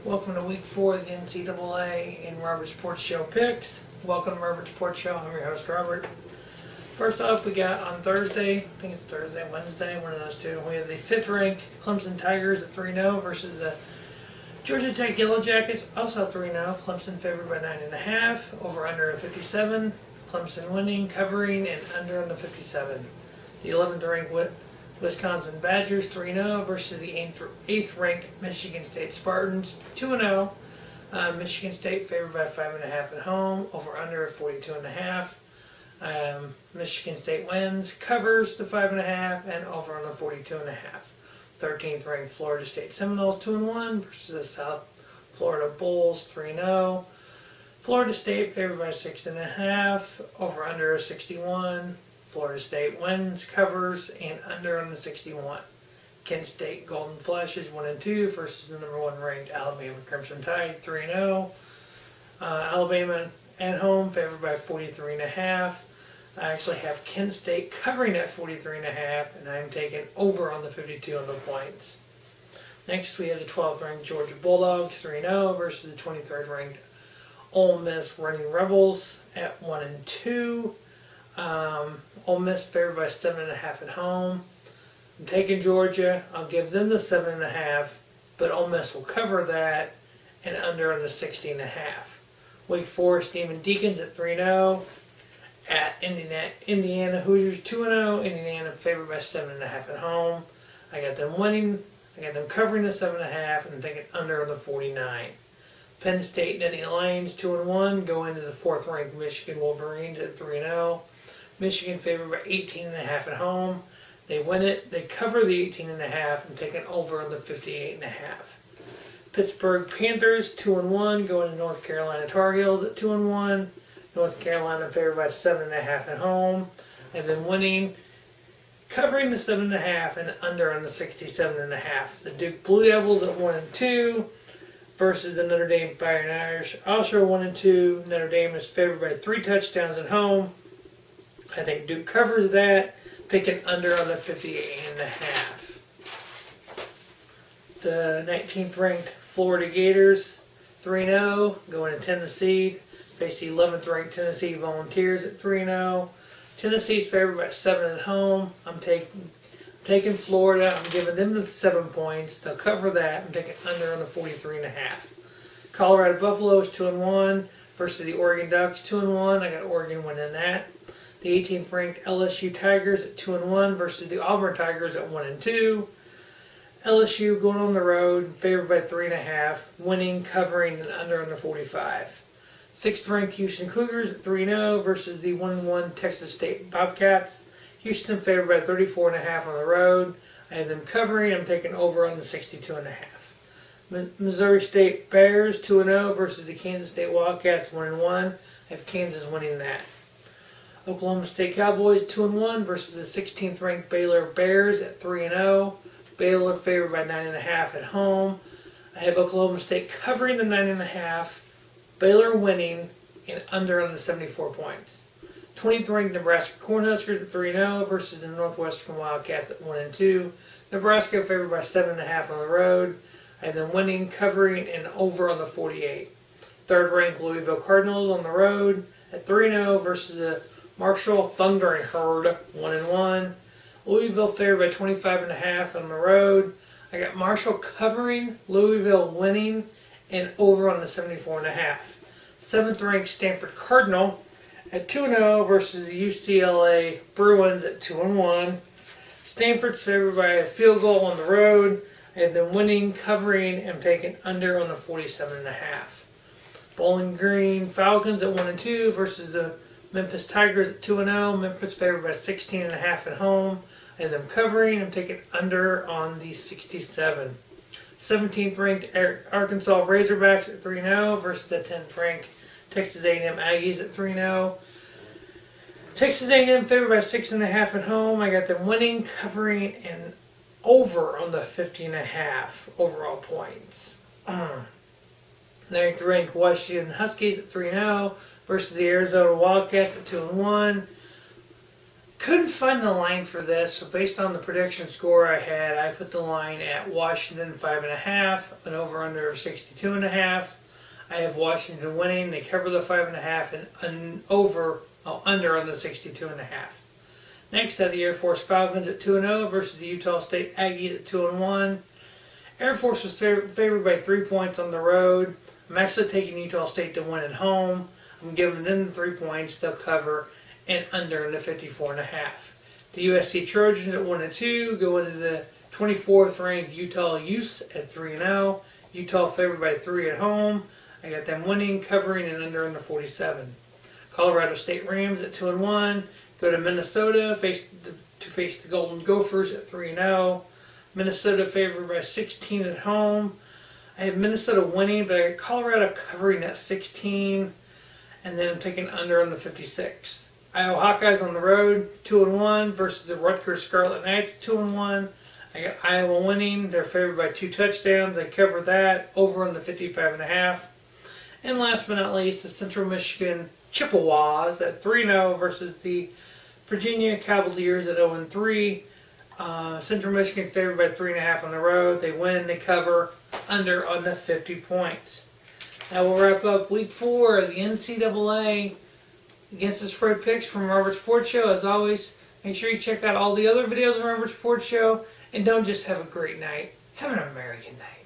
Welcome to week 4 of the NCAA in Robert Sports Show picks. Welcome to Robert Sports Show. I'm your host, Robert. First off, we got on Thursday, I think it's Thursday, Wednesday, one of those two. We have the 5th ranked Clemson Tigers at 3-0 versus the Georgia Tech Yellow Jackets, also 3-0. Clemson favored by 9.5, over under 57. Clemson winning, covering, and under on the 57. The 11th ranked Wisconsin Badgers 3-0 versus the 8th ranked Michigan State Spartans 2-0. Michigan State favored by 5.5 at home, over under 42.5. Michigan State wins, covers the 5.5, and over on the 42.5. 13th ranked Florida State Seminoles 2-1 versus the South Florida Bulls 3-0. Florida State favored by 6.5, over under 61. Florida State wins, covers, and under on the 61. Kent State Golden Flashes 1-2 versus the number 1 ranked Alabama Crimson Tide 3-0. Alabama at home favored by 43.5. I actually have Kent State covering at 43.5, and I'm taking over on the 52 on the points. Next, we have the 12th ranked Georgia Bulldogs 3-0 versus the 23rd ranked Ole Miss Running Rebels at 1-2. Ole Miss favored by 7.5 at home. I'm taking Georgia. I'll give them the 7.5, but Ole Miss will cover that and under on the 60.5. Wake Forest Demon Deacons at 3-0 at Indiana Hoosiers 2-0. Indiana favored by 7.5 at home. I got them winning. I got them covering the 7.5, and I'm taking under on the 49. Penn State Nittany Lions 2-1 go into the 4th ranked Michigan Wolverines at 3-0. Michigan favored by 18.5 at home. They win it. They cover the 18.5 and take it over on the 58.5. Pittsburgh Panthers 2-1 going to North Carolina Tar Heels at 2-1. North Carolina favored by 7.5 at home. And then winning, covering the 7.5 and under on the 67.5. The Duke Blue Devils at 1-2 versus the Notre Dame Fighting Irish, also 1-2. Notre Dame is favored by 3 touchdowns at home. I think Duke covers that, picking under on the 58.5. The 19th ranked Florida Gators 3-0 going to Tennessee. Face the 11th ranked Tennessee Volunteers at 3-0. Tennessee's favored by 7 at home. I'm taking Florida. I'm giving them the 7 points. They'll cover that. I'm taking under on the 43.5. Colorado Buffaloes 2-1 versus the Oregon Ducks 2-1. I got Oregon winning that. The 18th ranked LSU Tigers at 2-1 versus the Auburn Tigers at 1-2. LSU going on the road, favored by 3.5, winning, covering, and under on the 45. 6th ranked Houston Cougars at 3-0 versus the 1-1 Texas State Bobcats. Houston favored by 34.5 on the road. I have them covering. I'm taking over on the 62.5. Missouri State Bears 2-0 versus the Kansas State Wildcats 1-1. I have Kansas winning that. Oklahoma State Cowboys 2-1 versus the 16th ranked Baylor Bears at 3-0. Baylor favored by 9.5 at home. I have Oklahoma State covering the 9.5. Baylor winning and under on the 74 points. 20th ranked Nebraska Cornhuskers at 3-0 versus the Northwestern Wildcats at 1-2. Nebraska favored by 7.5 on the road. I have them winning, covering, and over on the 48. 3rd ranked Louisville Cardinals on the road at 3-0 versus the Marshall Thundering Herd 1-1. Louisville favored by 25.5 on the road. I got Marshall covering, Louisville winning, and over on the 74.5. 7th ranked Stanford Cardinal at 2-0 versus the UCLA Bruins at 2-1. Stanford's favored by a field goal on the road. I have them winning, covering, and taking under on the 47.5. Bowling Green Falcons at 1-2 versus the Memphis Tigers at 2-0. Memphis favored by 16.5 at home. I have them covering. I'm taking under on the 67. 17th ranked Arkansas Razorbacks at 3-0 versus the 10th ranked Texas A&M Aggies at 3-0. Texas A&M favored by 6.5 at home. I got them winning, covering, and over on the 50.5 overall points. 9th ranked Washington Huskies at 3-0 versus the Arizona Wildcats at 2-1. couldn't find the line for this, so based on the prediction score I had, I put the line at Washington 5.5, an over/under of 62.5. I have Washington winning. They cover the 5.5 and under on the 62.5. Next, I had the Air Force Falcons at 2-0 versus the Utah State Aggies at 2-1. Air Force was favored by 3 points on the road. I'm actually taking Utah State to win at home. I'm giving them the 3 points. They'll cover and under in the 54.5. The USC Trojans at 1-2 go into the 24th ranked Utah Utes at 3-0. Utah favored by 3 at home. I got them winning, covering, and under in the 47. Colorado State Rams at 2-1 go to Minnesota to face the Golden Gophers at 3-0. Minnesota favored by 16 at home. I have Minnesota winning, but I got Colorado covering at 16, and then I'm taking under on the 56. Iowa Hawkeyes on the road, 2-1 versus the Rutgers Scarlet Knights, 2-1. I got Iowa winning. They're favored by 2 touchdowns. I cover that over on the 55.5. And last but not least, the Central Michigan Chippewas at 3-0 versus the Virginia Cavaliers at 0-3. Central Michigan favored by 3.5 on the road. They win, they cover, under on the 50 points. That will wrap up week 4 of the NCAA Against the Spread picks from Robert Sports Show. As always, make sure you check out all the other videos on Robert Sports Show. And don't just have a great night, have an American night.